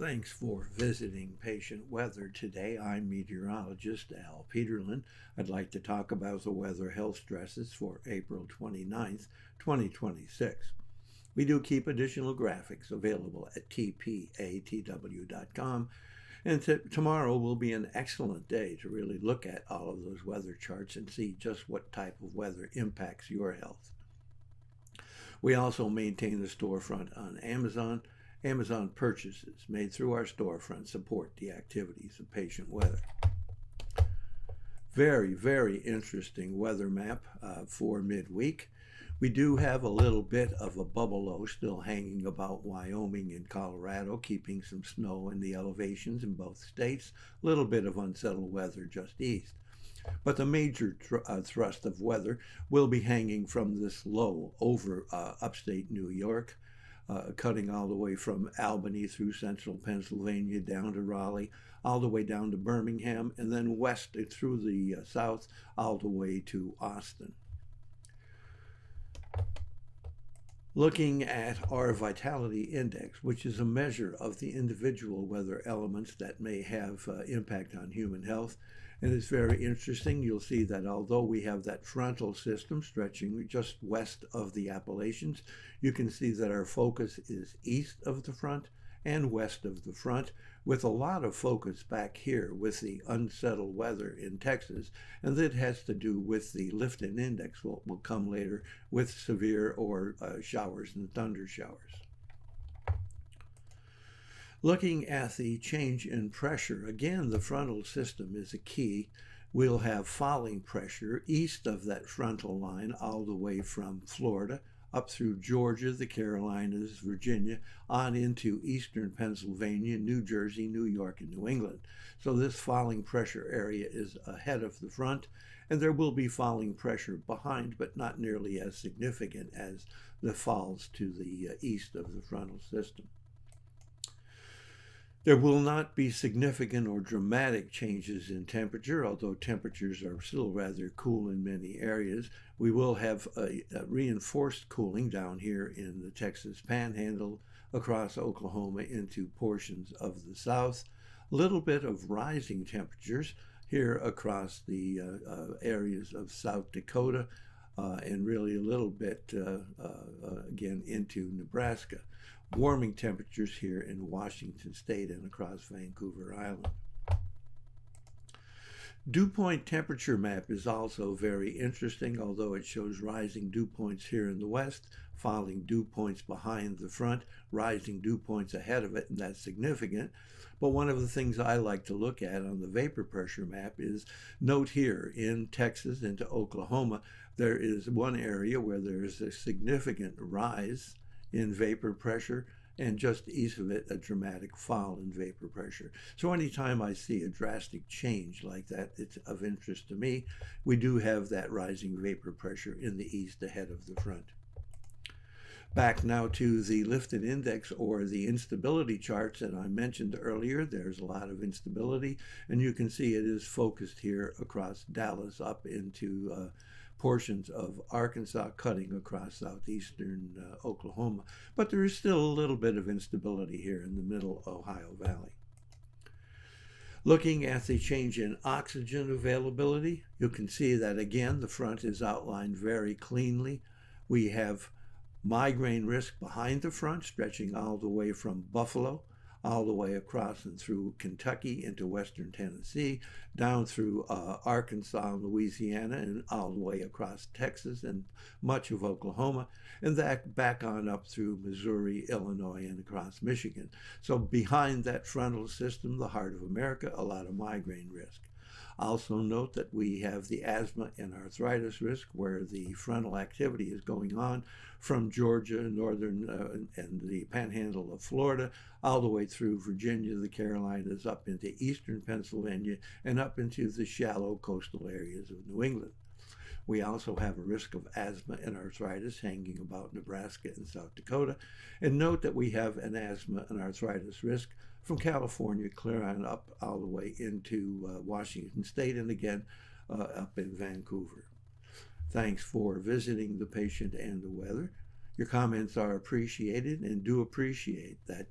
Thanks for visiting Patient Weather today. I'm meteorologist Al Peterlin. I'd like to talk about the weather health stresses for April 29th, 2026. We do keep additional graphics available at tpatw.com, and tomorrow will be an excellent day to really look at all of those weather charts and see just what type of weather impacts your health. We also maintain the storefront on Amazon. Amazon purchases made through our storefront support the activities of Patient Weather. Very, very interesting weather map for midweek. We do have a little bit of a bubble low still hanging about Wyoming and Colorado, keeping some snow in the elevations in both states. A little bit of unsettled weather just east. But the major thrust of weather will be hanging from this low over upstate New York, cutting all the way from Albany through central Pennsylvania down to Raleigh, all the way down to Birmingham, and then west through the south all the way to Austin. Looking at our vitality index, which is a measure of the individual weather elements that may have impact on human health. And it's very interesting. You'll see that although we have that frontal system stretching just west of the Appalachians, you can see that our focus is east of the front and west of the front, with a lot of focus back here with the unsettled weather in Texas. And that has to do with the Lifton index, what will come later with severe or showers and thunder showers. Looking at the change in pressure, again, the frontal system is a key. We'll have falling pressure east of that frontal line all the way from Florida up through Georgia, the Carolinas, Virginia, on into eastern Pennsylvania, New Jersey, New York, and New England. So this falling pressure area is ahead of the front, and there will be falling pressure behind, but not nearly as significant as the falls to the east of the frontal system. There will not be significant or dramatic changes in temperature, although temperatures are still rather cool in many areas. We will have a reinforced cooling down here in the Texas Panhandle, across Oklahoma into portions of the south. A little bit of rising temperatures here across the areas of South Dakota, and really a little bit again into Nebraska. Warming temperatures here in Washington State and across Vancouver Island. Dew point temperature map is also very interesting, although it shows rising dew points here in the west, falling dew points behind the front, rising dew points ahead of it, and that's significant. But one of the things I like to look at on the vapor pressure map is note here in Texas into Oklahoma, there is one area where there is a significant rise in vapor pressure, and just east of it, a dramatic fall in vapor pressure. So anytime I see a drastic change like that, it's of interest to me. We do have that rising vapor pressure in the east ahead of the front. Back now to the Lifton index or the instability charts, and I mentioned earlier, there's a lot of instability, and you can see it is focused here across Dallas up into portions of Arkansas, cutting across southeastern Oklahoma. But there is still a little bit of instability here in the middle Ohio Valley. Looking at the change in oxygen availability, you can see that again, the front is outlined very cleanly. We have migraine risk behind the front, stretching all the way from Buffalo, all the way across and through Kentucky into western Tennessee, down through Arkansas and Louisiana, and all the way across Texas and much of Oklahoma, and that back on up through Missouri, Illinois, and across Michigan. So behind that frontal system, the heart of America, a lot of migraine risk. Also note that we have the asthma and arthritis risk, where the frontal activity is going on from Georgia, northern and the panhandle of Florida, all the way through Virginia, the Carolinas, up into eastern Pennsylvania, and up into the shallow coastal areas of New England. We also have a risk of asthma and arthritis hanging about Nebraska and South Dakota. And note that we have an asthma and arthritis risk from California clear on up all the way into Washington State, and again up in Vancouver. Thanks for visiting the patient and the weather. Your comments are appreciated, and do appreciate that